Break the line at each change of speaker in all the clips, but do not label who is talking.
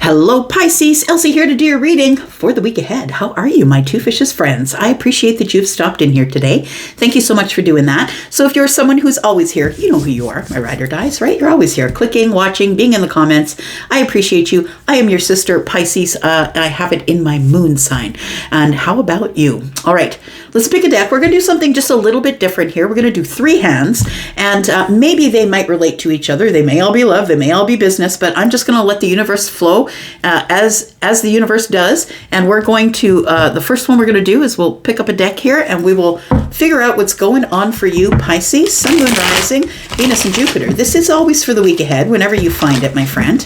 Hello Pisces, Elsie here to do your reading for the week ahead. How are you, my two fishes friends? I appreciate that you've stopped in here today. Thank you so much for doing that. So if you're someone who's always here, you know who you are, my ride or dies, right? You're always here, clicking, watching, being in the comments. I appreciate you. I am your sister Pisces. I have it in my moon sign. And how about you? All right, let's pick a deck. We're going to do something just a little bit different here. We're going to do 3 hands, and maybe they might relate to each other. They may all be love, they may all be business, but I'm just going to let the universe flow as the universe does. And we're going to, the first one we're going to do is we'll pick up a deck here and we will figure out what's going on for you, Pisces, Sun, Moon, Rising, Venus, and Jupiter. This is always for the week ahead, whenever you find it, my friend.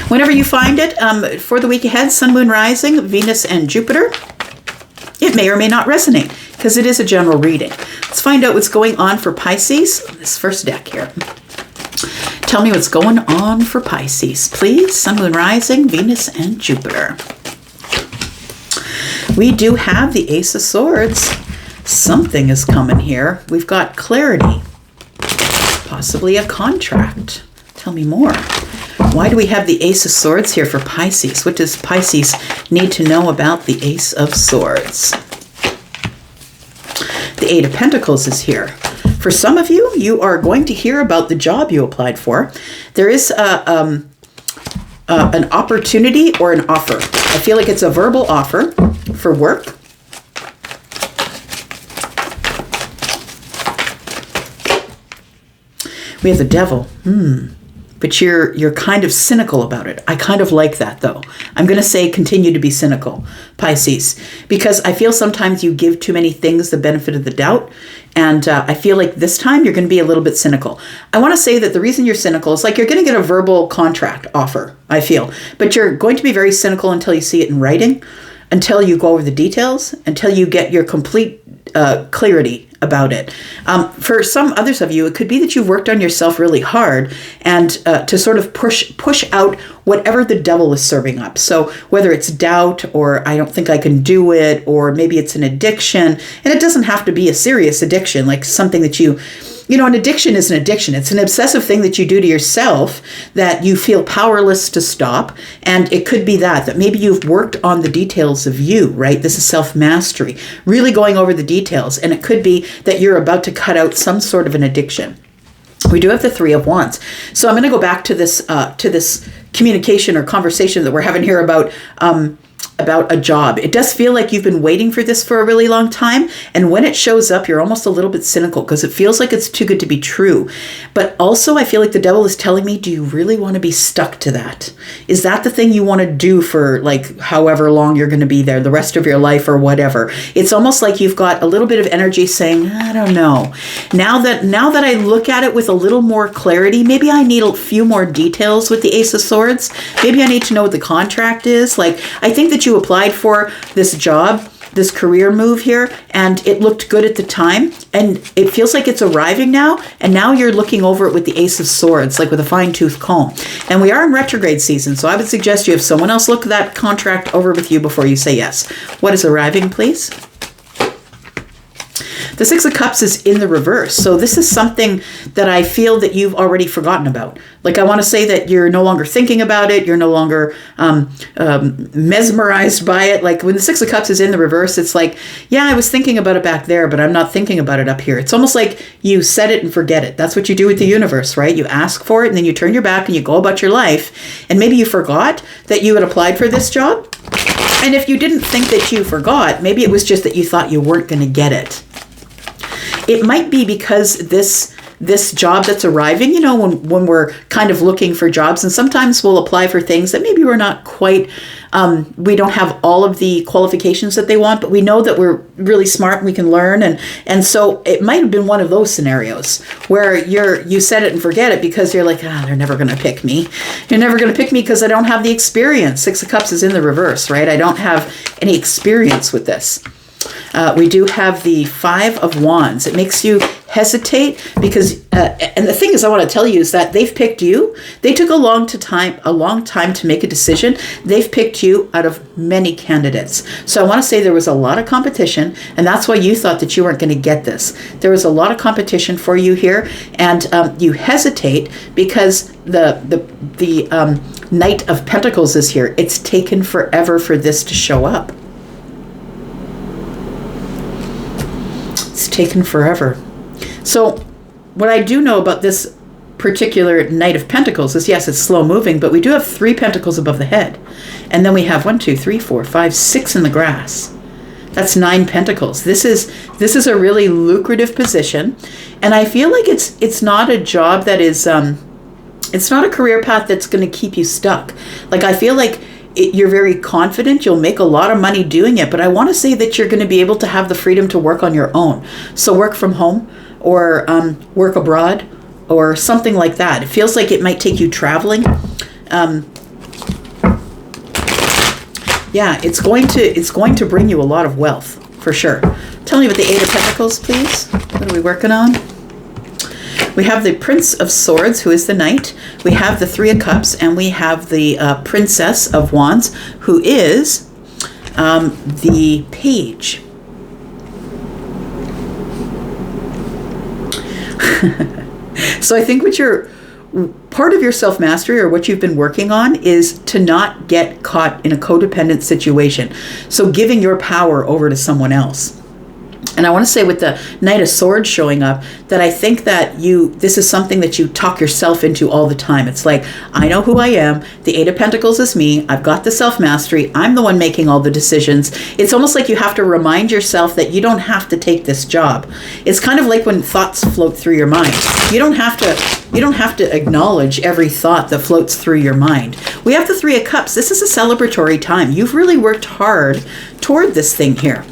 Whenever you find it, for the week ahead, Sun, Moon, Rising, Venus, and Jupiter, it may or may not resonate because it is a general reading. Let's find out what's going on for Pisces. This first deck here. Tell me what's going on for Pisces, please. Sun, Moon, Rising, Venus, and Jupiter. We do have the Ace of Swords. Something is coming here. We've got clarity, possibly a contract. Tell me more. Why do we have the Ace of Swords here for Pisces? What does Pisces need to know about the Ace of Swords? The Eight of Pentacles is here. For some of you, you are going to hear about the job you applied for. There is an opportunity or an offer. I feel like it's a verbal offer for work. We have the Devil. But you're kind of cynical about it. I kind of like that, though. I'm going to say continue to be cynical, Pisces, because I feel sometimes you give too many things the benefit of the doubt, and I feel like this time you're going to be a little bit cynical. I want to say that the reason you're cynical is like you're going to get a verbal contract offer, I feel, but you're going to be very cynical until you see it in writing, until you go over the details, until you get your complete clarity about it. For some others of you, it could be that you've worked on yourself really hard and to sort of push out whatever the devil is serving up. So whether it's doubt or I don't think I can do it, or maybe it's an addiction, and it doesn't have to be a serious addiction, like something that an addiction is an addiction. It's an obsessive thing that you do to yourself that you feel powerless to stop. And it could be that maybe you've worked on the details of you, right? This is self-mastery, really going over the details. And it could be that you're about to cut out some sort of an addiction. We do have the Three of Wands. So I'm going to go back to this communication or conversation that we're having here about a job. It does feel like you've been waiting for this for a really long time. And when it shows up, you're almost a little bit cynical because it feels like it's too good to be true. But also I feel like the devil is telling me, do you really want to be stuck to that? Is that the thing you want to do for like however long you're going to be there, the rest of your life or whatever? It's almost like you've got a little bit of energy saying, I don't know. Now that I look at it with a little more clarity, maybe I need a few more details with the Ace of Swords. Maybe I need to know what the contract is. Like, I think that you applied for this job, this career move here, and it looked good at the time, and it feels like it's arriving now, and now you're looking over it with the Ace of Swords, like with a fine-tooth comb. And we are in retrograde season, so I would suggest you have someone else look that contract over with you before you say yes. What is arriving, please? The Six of Cups is in the reverse. So this is something that I feel that you've already forgotten about. Like, I want to say that you're no longer thinking about it. You're no longer mesmerized by it. Like when the Six of Cups is in the reverse, it's like, yeah, I was thinking about it back there, but I'm not thinking about it up here. It's almost like you set it and forget it. That's what you do with the universe, right? You ask for it and then you turn your back and you go about your life. And maybe you forgot that you had applied for this job. And if you didn't think that you forgot, maybe it was just that you thought you weren't going to get it. It might be because this job that's arriving, when we're kind of looking for jobs, and sometimes we'll apply for things that maybe we're not quite, we don't have all of the qualifications that they want, but we know that we're really smart and we can learn. And so it might have been one of those scenarios where you set it and forget it because you're like, they're never going to pick me. You're never going to pick me because I don't have the experience. Six of Cups is in the reverse, right? I don't have any experience with this. We do have the Five of Wands. It makes you hesitate because, and the thing is, I want to tell you is that they've picked you. They took a long time to make a decision. They've picked you out of many candidates. So I want to say there was a lot of competition, and that's why you thought that you weren't going to get this. There was a lot of competition for you here, and you hesitate because the Knight of Pentacles is here. It's taken forever for this to show up. It's taken forever. So what I do know about this particular Knight of Pentacles is, yes, it's slow moving, but we do have 3 pentacles above the head. And then we have 1, 2, 3, 4, 5, 6 in the grass. That's 9 pentacles. This is a really lucrative position. And I feel like it's not a job that is, it's not a career path that's going to keep you stuck. Like, I feel like you're very confident, you'll make a lot of money doing it, but I want to say that you're going to be able to have the freedom to work on your own. So work from home or work abroad or something like that. It feels like it might take you traveling. Yeah, it's going to bring you a lot of wealth, for sure. Tell me about the 8 of Pentacles, please. What are we working on? We have the Prince of Swords, who is the Knight. We have the 3 of Cups, and we have the Princess of Wands, who is the Page. So I think part of your self-mastery, or what you've been working on, is to not get caught in a codependent situation. So giving your power over to someone else. And I want to say with the Knight of Swords showing up, that I think that this is something that you talk yourself into all the time. It's like, I know who I am. The 8 of Pentacles is me. I've got the self-mastery. I'm the one making all the decisions. It's almost like you have to remind yourself that you don't have to take this job. It's kind of like when thoughts float through your mind. You don't have to acknowledge every thought that floats through your mind. We have the 3 of Cups. This is a celebratory time. You've really worked hard toward this thing here.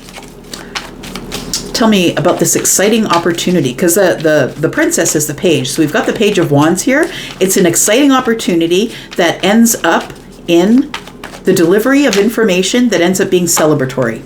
Tell me about this exciting opportunity, because the princess is the page. So we've got the Page of Wands here. It's an exciting opportunity that ends up in the delivery of information that ends up being celebratory.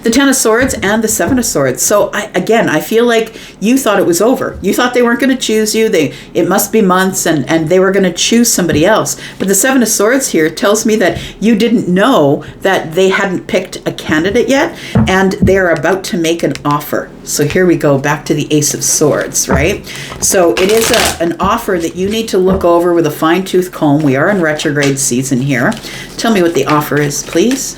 The 10 of Swords and the 7 of Swords. So I feel like you thought it was over. You thought they weren't going to choose you. It must be months and they were going to choose somebody else. But the 7 of Swords here tells me that you didn't know that they hadn't picked a candidate yet, and they're about to make an offer. So here we go, back to the Ace of Swords, right? So it is an offer that you need to look over with a fine-tooth comb. We are in retrograde season here. Tell me what the offer is, please.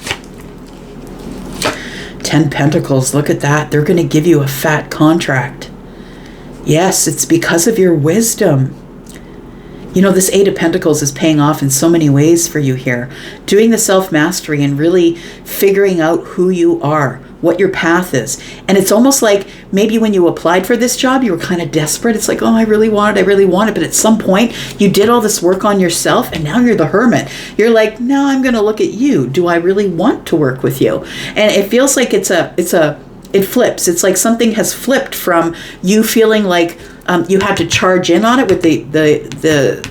10 Pentacles, look at that. They're going to give you a fat contract. Yes, it's because of your wisdom. You know, this 8 of Pentacles is paying off in so many ways for you here. Doing the self-mastery and really figuring out who you are, what your path is. And it's almost like maybe when you applied for this job, you were kind of desperate. It's like, oh, I really want it. But at some point, you did all this work on yourself, and now you're the hermit. You're like, now I'm going to look at you. Do I really want to work with you? And it feels like it flips. It's like something has flipped from you feeling like you had to charge in on it with the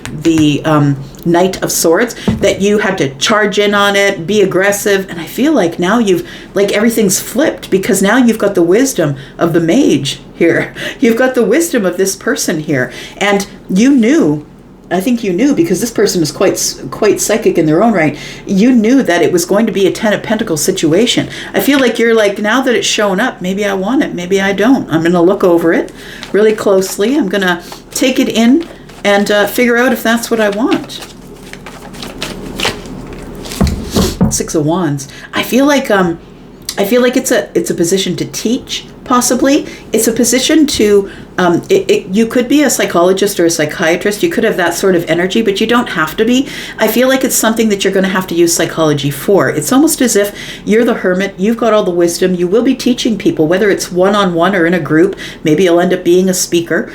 Knight of Swords, that you had to charge in on it, be aggressive. And I feel like now everything's flipped, because now you've got the wisdom of the Mage here. You've got the wisdom of this person here. And I think you knew, because this person is quite psychic in their own right. You knew that it was going to be a 10 of Pentacles situation. I feel like you're like, now that it's shown up, maybe I want it, maybe I don't. I'm going to look over it really closely. I'm going to take it in and figure out if that's what I want. 6 of Wands. I feel like it's a position to teach. Possibly, it's a position to, you could be a psychologist or a psychiatrist. You could have that sort of energy, but you don't have to be. I feel like it's something that you're going to have to use psychology for. It's almost as if you're the hermit. You've got all the wisdom. You will be teaching people, whether it's one-on-one or in a group. Maybe you'll end up being a speaker,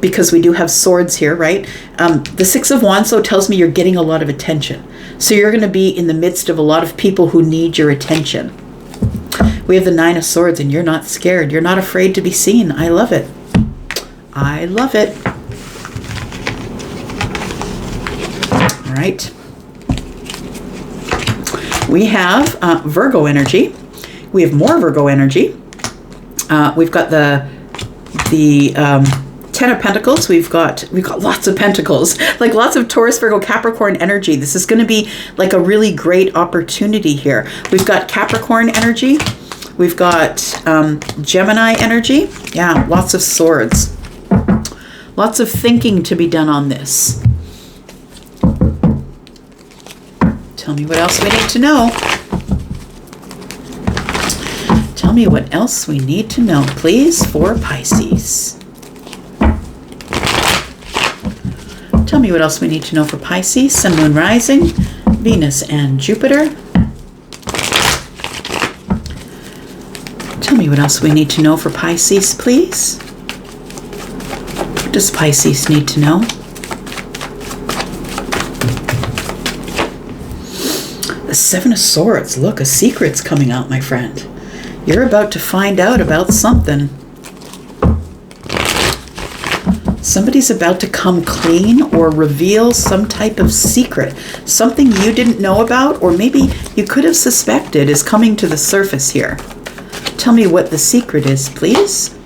because we do have swords here, right? The 6 of Wands, though, tells me you're getting a lot of attention. So you're going to be in the midst of a lot of people who need your attention. We have the 9 of Swords, and you're not scared. You're not afraid to be seen. I love it. I love it. All right. We have Virgo energy. We have more Virgo energy. We've got the Ten of Pentacles. We've got lots of pentacles, like lots of Taurus, Virgo, Capricorn energy. This is going to be like a really great opportunity here. We've got Capricorn energy. We've got Gemini energy. Yeah, lots of swords. Lots of thinking to be done on this. Tell me what else we need to know. Tell me what else we need to know, please, for Pisces. Tell me what else we need to know for Pisces, Sun, Moon, Rising, Venus, and Jupiter. Tell me what else we need to know for Pisces, please. What does Pisces need to know? The Seven of Swords. Look, a secret's coming out, my friend. You're about to find out about something. Somebody's about to come clean or reveal some type of secret. Something you didn't know about, or maybe you could have suspected, is coming to the surface here. Tell me what the secret is, please.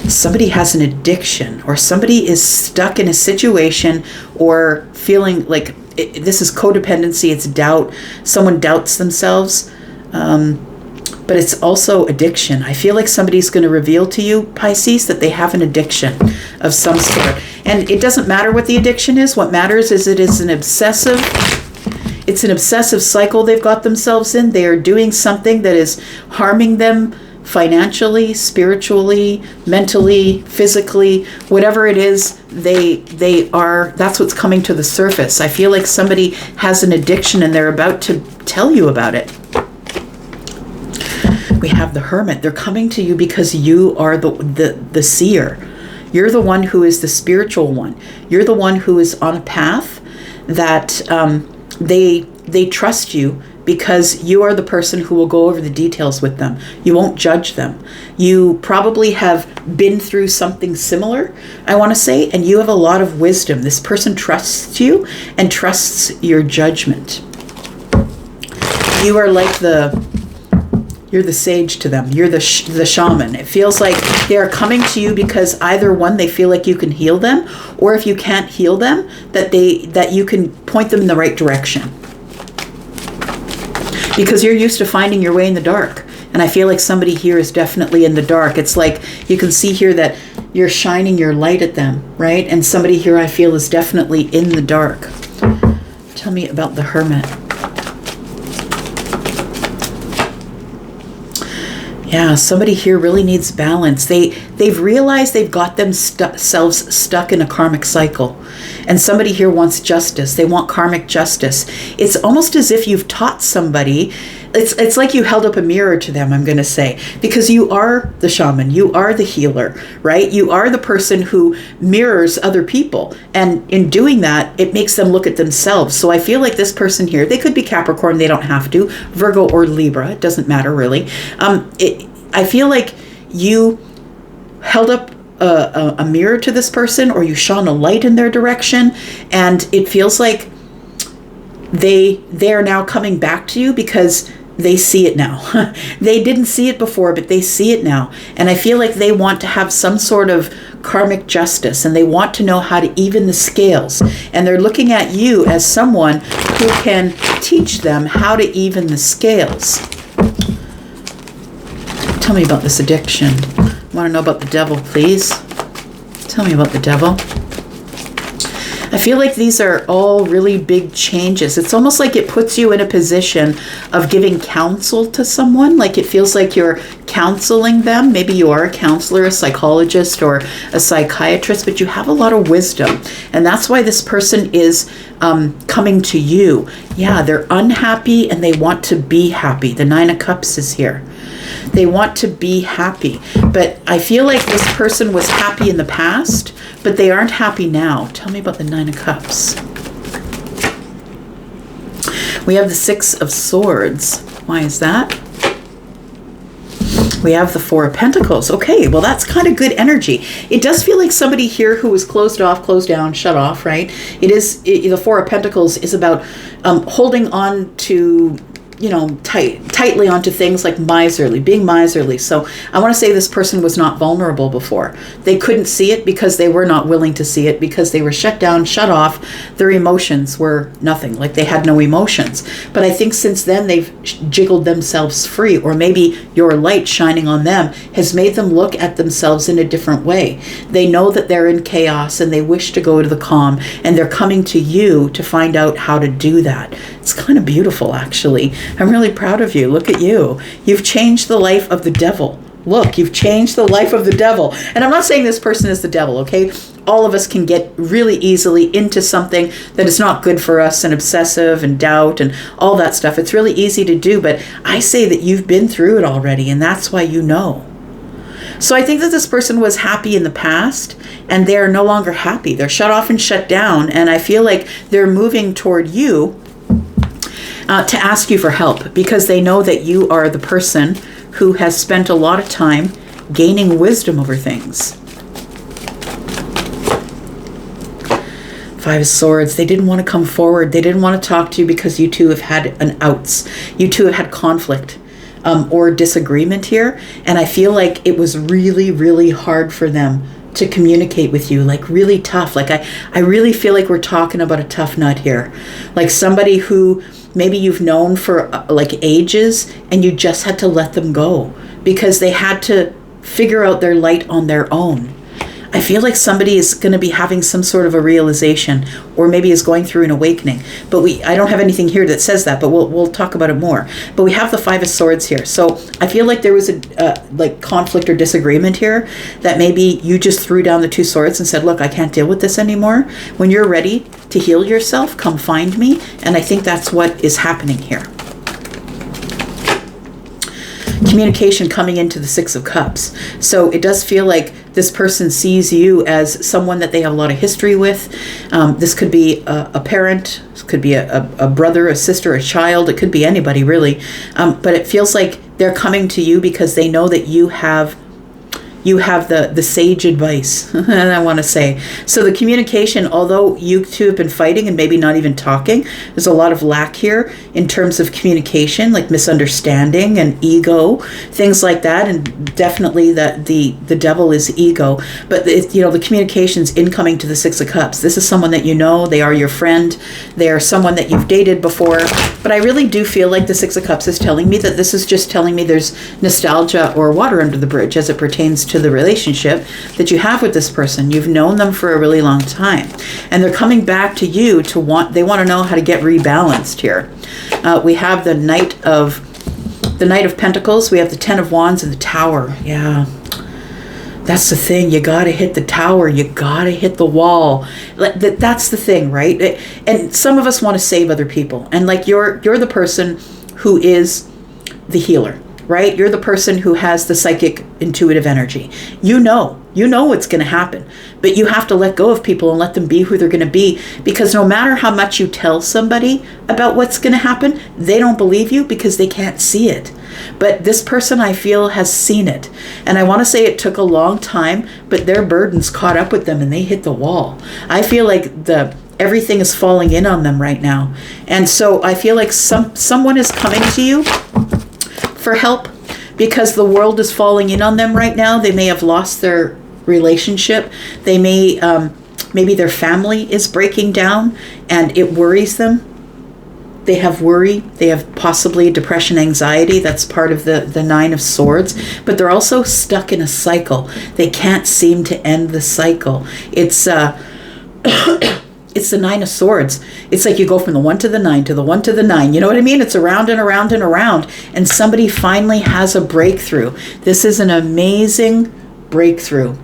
Somebody has an addiction, or somebody is stuck in a situation or feeling like this is codependency, it's doubt. Someone doubts themselves, but it's also addiction. I feel like somebody's going to reveal to you, Pisces, that they have an addiction of some sort. And it doesn't matter what the addiction is. What matters is it is it's an obsessive cycle they've got themselves in. They are doing something that is harming them financially, spiritually, mentally, physically, whatever it is, that's what's coming to the surface. I feel like somebody has an addiction and they're about to tell you about it. We have the Hermit. They're coming to you because you are the seer. You're the one who is the spiritual one. You're the one who is on a path that they trust you, because you are the person who will go over the details with them. You won't judge them. You probably have been through something similar, I want to say, and you have a lot of wisdom. This person trusts you and trusts your judgment. You are like you're the sage to them. You're the shaman. It feels like they are coming to you because either one, they feel like you can heal them, or if you can't heal them, that you can point them in the right direction. Because you're used to finding your way in the dark. And I feel like somebody here is definitely in the dark. It's like you can see here that you're shining your light at them, right? And somebody here I feel is definitely in the dark. Tell me about the Hermit. Yeah, somebody here really needs balance. They've realized they've got themselves stuck in a karmic cycle. And somebody here wants justice. They want karmic justice. It's almost as if you've taught somebody. It's like you held up a mirror to them, I'm going to say. Because you are the shaman. You are the healer, right? You are the person who mirrors other people. And in doing that, it makes them look at themselves. So I feel like this person here, they could be Capricorn, they don't have to. Virgo or Libra, it doesn't matter really. I feel like you held up a mirror to this person, or you shone a light in their direction, and it feels like they are now coming back to you because they see it now. They didn't see it before, but they see it now. And I feel like they want to have some sort of karmic justice, and they want to know how to even the scales. And they're looking at you as someone who can teach them how to even the scales. Tell me about this addiction. I want to know about the Devil, please. Tell me about the Devil. I feel like these are all really big changes. It's almost like it puts you in a position of giving counsel to someone. Like it feels like you're counseling them. Maybe you are a counselor, a psychologist, or a psychiatrist, but you have a lot of wisdom. And that's why this person is coming to you. Yeah, they're unhappy and they want to be happy. The Nine of Cups is here. They want to be happy. But I feel like this person was happy in the past, but they aren't happy now. Tell me about the Nine of Cups. We have the Six of Swords. Why is that? We have the Four of Pentacles. Okay, well, that's kind of good energy. It does feel like somebody here who was closed off, closed down, shut off, right? The Four of Pentacles is about holding on to tightly onto things like being miserly. So I want to say this person was not vulnerable before. They couldn't see it because they were not willing to see it, because they were shut down, shut off. Their emotions were nothing, like they had no emotions. But I think since then they've jiggled themselves free, or maybe your light shining on them has made them look at themselves in a different way. They know that they're in chaos and they wish to go to the calm, and they're coming to you to find out how to do that. It's kind of beautiful, actually. I'm really proud of you. Look at you. You've changed the life of the devil. Look, you've changed the life of the devil. And I'm not saying this person is the devil, okay? All of us can get really easily into something that is not good for us, and obsessive and doubt and all that stuff. It's really easy to do, but I say that you've been through it already, and that's why you know. So I think that this person was happy in the past, and they're no longer happy. They're shut off and shut down, and I feel like they're moving toward you to ask you for help, because they know that you are the person who has spent a lot of time gaining wisdom over things. Five of Swords. They didn't want to come forward. They didn't want to talk to you because you two have had an outs. You two have had conflict or disagreement here. And I feel like it was really, really hard for them to communicate with you, like really tough. Like I really feel like we're talking about a tough nut here. Like somebody who maybe you've known for like ages, and you just had to let them go because they had to figure out their light on their own. I feel like somebody is going to be having some sort of a realization, or maybe is going through an awakening. But I don't have anything here that says that, but we'll talk about it more. But we have the Five of Swords here. So I feel like there was a like conflict or disagreement here, that maybe you just threw down the two swords and said, look, I can't deal with this anymore. When you're ready to heal yourself, come find me. And I think that's what is happening here. Communication coming into the Six of Cups. So it does feel like this person sees you as someone that they have a lot of history with. This could be a parent, this could be a brother, a sister, a child. It could be anybody really. But it feels like they're coming to you because they know that you have the sage advice, I want to say. So the communication, although you two have been fighting and maybe not even talking, there's a lot of lack here in terms of communication, like misunderstanding and ego, things like that. And definitely the devil is ego. But the communication's incoming to the Six of Cups. This is someone that you know. They are your friend. They are someone that you've dated before. But I really do feel like the Six of Cups is telling me that this is just telling me there's nostalgia or water under the bridge as it pertains to the relationship that you have with this person. You've known them for a really long time, and they're coming back to you they want to know how to get rebalanced here. We have the Knight of Pentacles. We have the Ten of Wands and the Tower. Yeah. That's the thing. You got to hit the tower. You got to hit the wall. That's the thing, right? And some of us want to save other people. And like you're the person who is the healer, right? You're the person who has the psychic intuitive energy. You know what's going to happen, but you have to let go of people and let them be who they're going to be, because no matter how much you tell somebody about what's going to happen, they don't believe you because they can't see it. But this person, I feel, has seen it. And I want to say it took a long time, but their burdens caught up with them and they hit the wall. I feel like everything is falling in on them right now. And so I feel like someone is coming to you for help because the world is falling in on them right now. They may have lost their relationship. They may, maybe their family is breaking down and it worries them. They have worry. They have possibly depression, anxiety. That's part of the Nine of Swords. But they're also stuck in a cycle. They can't seem to end the cycle. It's it's the Nine of Swords. It's like you go from the 1 to the 9 to the 1 to the 9. You know what I mean? It's around and around and around. And somebody finally has a breakthrough. This is an amazing breakthrough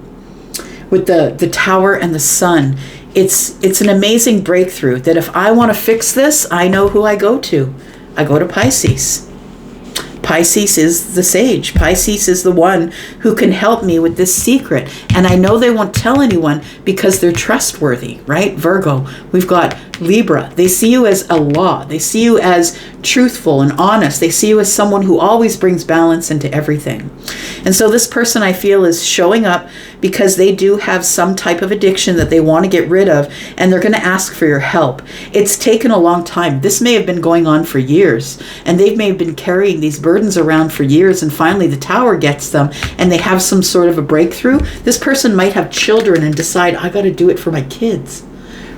with the Tower and the Sun. It's an amazing breakthrough that if I want to fix this, I know who I go to. I go to Pisces. Pisces is the sage. Pisces is the one who can help me with this secret. And I know they won't tell anyone because they're trustworthy, right? Virgo, we've got Libra. They see you as a law. They see you as truthful and honest. They see you as someone who always brings balance into everything. And so this person, I feel, is showing up because they do have some type of addiction that they want to get rid of, and they're going to ask for your help. It's taken a long time. This may have been going on for years, and they may have been carrying these burdens around for years, and finally the tower gets them and they have some sort of a breakthrough. This person might have children and decide, I got to do it for my kids,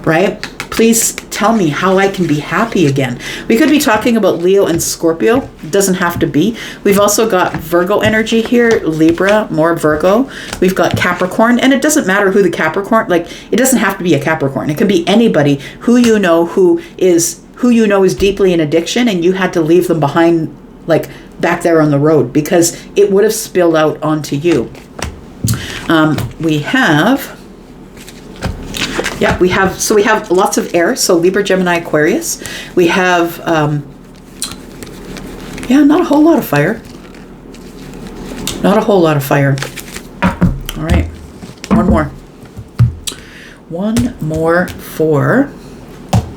right? Please tell me how I can be happy again. We could be talking about Leo and Scorpio. It doesn't have to be. We've also got Virgo energy here, Libra, more Virgo. We've got Capricorn, and it doesn't matter who the Capricorn, like, it doesn't have to be a Capricorn. It could be anybody who you know is deeply in addiction, and you had to leave them behind, like back there on the road, because it would have spilled out onto you. We have lots of air, so Libra, Gemini, Aquarius. We have, not a whole lot of fire. Not a whole lot of fire. All right, one more. One more for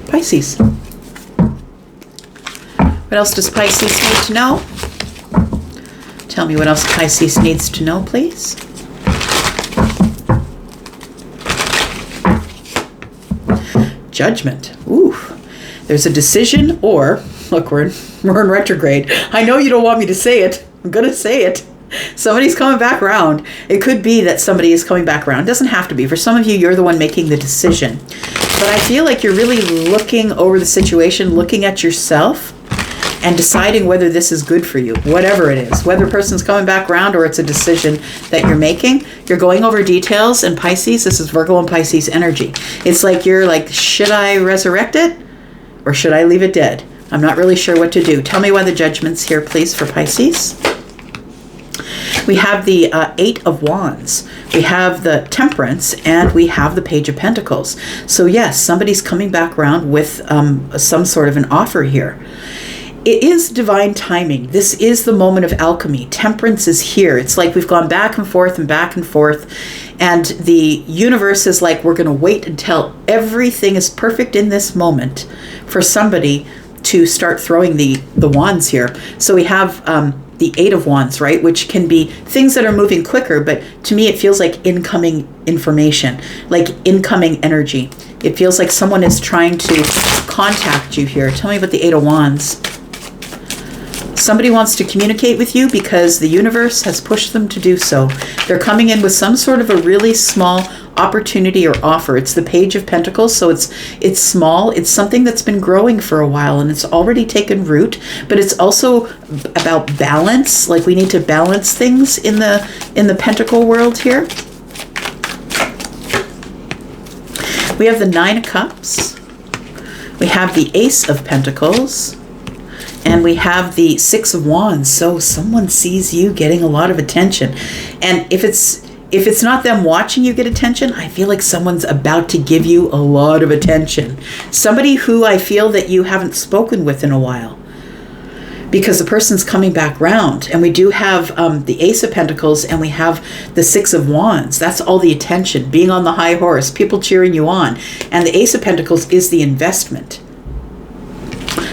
Pisces. What else does Pisces need to know? Tell me what else Pisces needs to know, please. Judgment. Ooh, there's a decision, or look, we're in retrograde. I know you don't want me to say it. I'm gonna say it. Somebody's coming back around. It could be that somebody is coming back around. It doesn't have to be. For some of you, you're the one making the decision. But I feel like you're really looking over the situation, looking at yourself, and deciding whether this is good for you, whatever it is. Whether a person's coming back around or it's a decision that you're making, you're going over details. And Pisces, this is Virgo and Pisces energy. It's like you're like, should I resurrect it or should I leave it dead? I'm not really sure what to do. Tell me why the Judgment's here, please, for Pisces. We have the Eight of Wands. We have the Temperance, and we have the Page of Pentacles. So yes, somebody's coming back around with some sort of an offer here. It is divine timing. This is the moment of alchemy. Temperance is here. It's like we've gone back and forth and back and forth. And the universe is like, we're going to wait until everything is perfect in this moment for somebody to start throwing the wands here. So we have the Eight of Wands, right? Which can be things that are moving quicker. But to me, it feels like incoming information, like incoming energy. It feels like someone is trying to contact you here. Tell me about the Eight of Wands. Somebody wants to communicate with you because the universe has pushed them to do so. They're coming in with some sort of a really small opportunity or offer. It's the Page of Pentacles, so it's small. It's something that's been growing for a while and it's already taken root, but it's also about balance. Like we need to balance things in the pentacle world here. We have the Nine of Cups. We have the Ace of Pentacles. And we have the Six of Wands. So someone sees you getting a lot of attention. And if it's not them watching you get attention, I feel like someone's about to give you a lot of attention. Somebody who I feel that you haven't spoken with in a while. Because the person's coming back round. And we do have the Ace of Pentacles and we have the Six of Wands. That's all the attention. Being on the high horse. People cheering you on. And the Ace of Pentacles is the investment.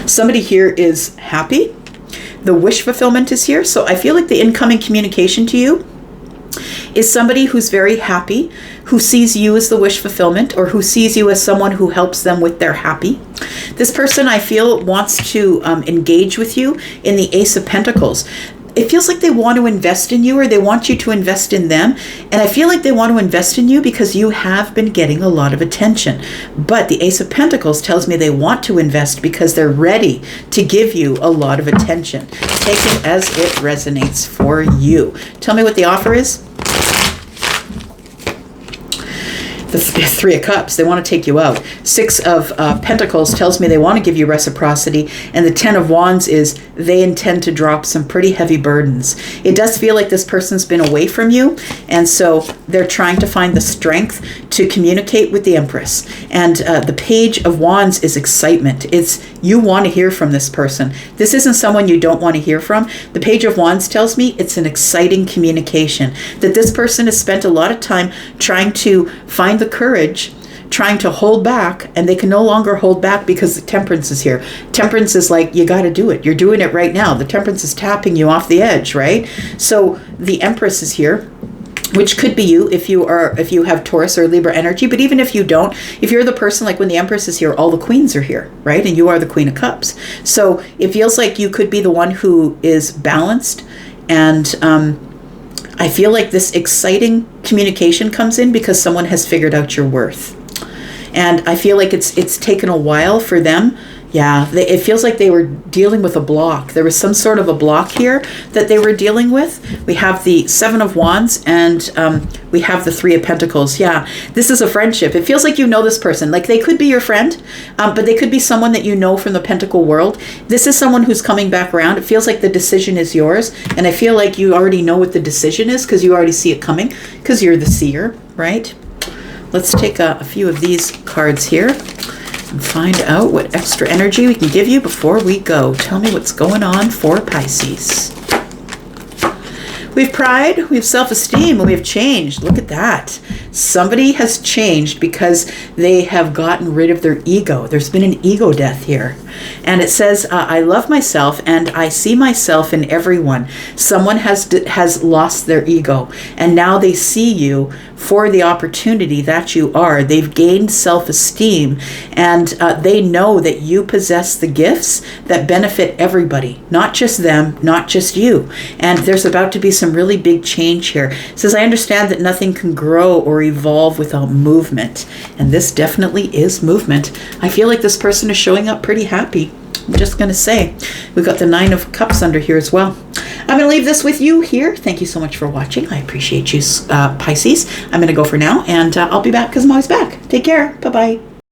Somebody here is happy. The wish fulfillment is here. So I feel like the incoming communication to you is somebody who's very happy, who sees you as the wish fulfillment, or who sees you as someone who helps them with their happy. This person, I feel, wants to engage with you in the Ace of Pentacles. It feels like they want to invest in you, or they want you to invest in them. And I feel like they want to invest in you because you have been getting a lot of attention. But the Ace of Pentacles tells me they want to invest because they're ready to give you a lot of attention. Take it as it resonates for you. Tell me what the offer is. The Three of Cups, they want to take you out. Six of Pentacles tells me they want to give you reciprocity. And the Ten of Wands is they intend to drop some pretty heavy burdens. It does feel like this person's been away from you. And so they're trying to find the strength to communicate with the Empress. And the Page of Wands is excitement. It's you want to hear from this person. This isn't someone you don't want to hear from. The Page of Wands tells me it's an exciting communication. That this person has spent a lot of time trying to find the courage, trying to hold back, and they can no longer hold back because the Temperance is here. Temperance is like, you got to do it. You're doing it right now. The Temperance is tapping you off the edge, right? So the Empress is here. which could be you if you have Taurus or Libra energy. But even if you don't, if you're the person, like when the Empress is here, all the queens are here, right? And you are the Queen of Cups. So it feels like you could be the one who is balanced. And I feel like this exciting communication comes in because someone has figured out your worth. And I feel like it's taken a while for them. Yeah, it feels like they were dealing with a block. There was some sort of a block here that they were dealing with. We have the Seven of Wands and we have the Three of Pentacles. Yeah, this is a friendship. It feels like you know this person. Like they could be your friend, but they could be someone that you know from the Pentacle world. This is someone who's coming back around. It feels like the decision is yours. And I feel like you already know what the decision is because you already see it coming because you're the seer, right? Let's take a few of these cards here and find out what extra energy we can give you before we go. Tell me what's going on for Pisces. We have pride, we have self-esteem, and we have change. Look at that. Somebody has changed because they have gotten rid of their ego. There's been an ego death here. And it says, I love myself and I see myself in everyone. Someone has lost their ego and now they see you for the opportunity that you are. They've gained self-esteem and they know that you possess the gifts that benefit everybody, not just them, not just you. And there's about to be some really big change here. It says, I understand that nothing can grow or evolve without movement. And this definitely is movement. I feel like this person is showing up pretty happy. I'm just going to say, we've got the Nine of Cups under here as well. I'm going to leave this with you here. Thank you so much for watching. I appreciate you, Pisces. I'm going to go for now, and I'll be back because I'm always back. Take care. Bye-bye.